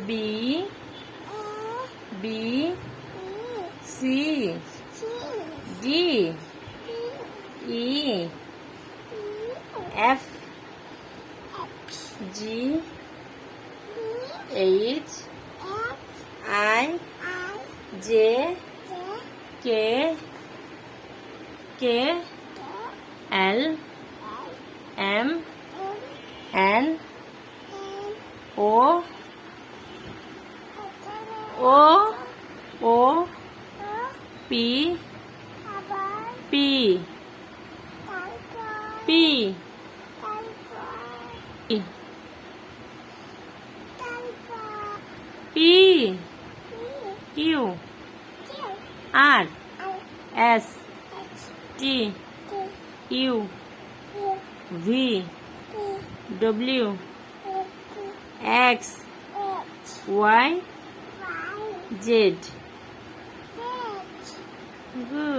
B B C D E F G H I J K L M N O P P P P Q R S T U V W X Y Z. Good.